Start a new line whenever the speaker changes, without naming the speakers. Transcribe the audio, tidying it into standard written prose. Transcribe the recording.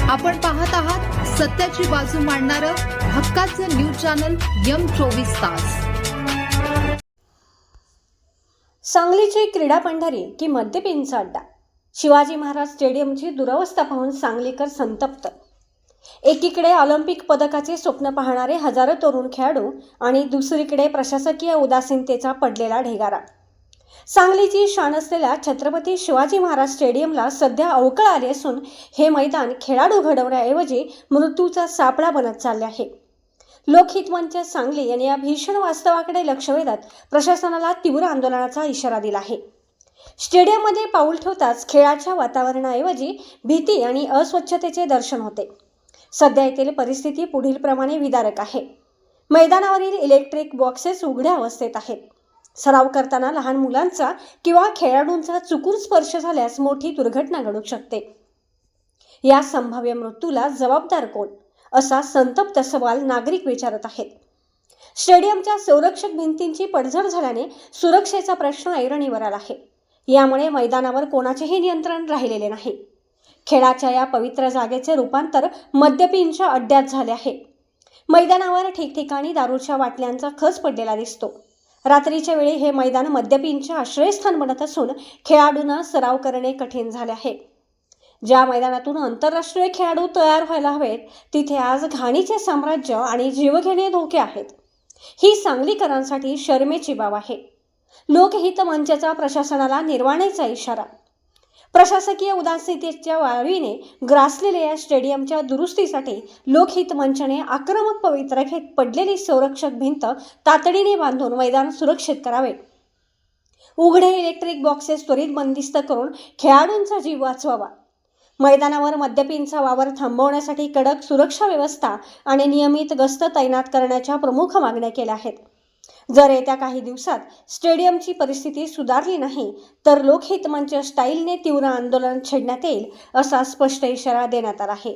आपण पाहत आहात सत्याची बाजू मांडणारं हक्काचं न्यूज चॅनल M24 तास।
सांगलीची क्रीडा पंढरी की मद्यपींचा अड्डा? शिवाजी महाराज स्टेडियमची दुरवस्था पाहून सांगलीकर संतप्त। एकीकडे ऑलिम्पिक पदकाचे स्वप्न पाहणारे हजारो तरुण खेळाडू आणि दुसरीकडे प्रशासकीय उदासीनतेचा पडलेला ढिगारा। सांगलीची शान असलेल्या छत्रपती शिवाजी महाराज स्टेडियमला सध्या अवकळ आले असून हे मैदान खेळाडू घडवण्याऐवजी मृत्यूचा सापळा बनत चालले आहे। लोकहित मंच सांगली यांनी या भीषण वास्तवाकडे लक्ष वेधत प्रशासनाला तीव्र आंदोलनाचा इशारा दिला आहे। स्टेडियममध्ये पाऊल ठेवताच खेळाच्या वातावरणाऐवजी भीती आणि अस्वच्छतेचे दर्शन होते। सध्या येथील परिस्थिती पुढील प्रमाणे विदारक आहे। मैदानावरील इलेक्ट्रिक बॉक्सेस उघड्या अवस्थेत आहेत। सराव करताना लहान मुलांचा किंवा खेळाडूंचा चुकून स्पर्श झाल्यास मोठी दुर्घटना घडू शकते। या संभाव्य मृत्यूला जबाबदार कोण, असा संतप्त सवाल नागरिक विचारत आहेत। स्टेडियमच्या संरक्षक भिंतींची पडझड झाल्याने सुरक्षेचा प्रश्न ऐरणीवर आला आहे। यामुळे मैदानावर कोणाचेही नियंत्रण राहिलेले नाही। खेळाच्या या पवित्र जागेचे रूपांतर मद्यपींच्या अड्ड्यात झाले आहे। मैदानावर ठिकठिकाणी दारूच्या बाटल्यांचा खच पडलेला दिसतो। रात्रीच्या वेळी हे मैदान मद्यपींचे आश्रयस्थान बनत असून खेळाडूंना सराव करणे कठीण झाले आहे। ज्या मैदानातून आंतरराष्ट्रीय खेळाडू तयार व्हायला हवेत तिथे आज घाणीचे साम्राज्य आणि जीवघेणे धोके आहेत। ही सांगलीकरांसाठी शरमेची बाब आहे। लोकहित मंचचा प्रशासनाला निर्वाणीचा इशारा। प्रशासकीय उदासीनतेच्या वाळवीने ग्रासलेल्या या स्टेडियमच्या दुरुस्तीसाठी लोकहित मंचने आक्रमक पवित्रा घेत पडलेली संरक्षक भिंत तातडीने बांधून मैदान सुरक्षित करावे। उघडे इलेक्ट्रिक बॉक्सेस त्वरित बंदिस्त करून खेळाडूंचा जीव वाचवावा। मैदानावर मद्यपींचा वावर थांबवण्यासाठी कडक सुरक्षा व्यवस्था आणि नियमित गस्त तैनात करण्याच्या प्रमुख मागण्या केल्या आहेत। जर येत्या काही दिवसात स्टेडियमची परिस्थिती सुधारली नाही तर लोकहित मंच स्टाईलने तीव्र आंदोलन छेडण्यात येईल, असा स्पष्ट इशारा देण्यात आला आहे।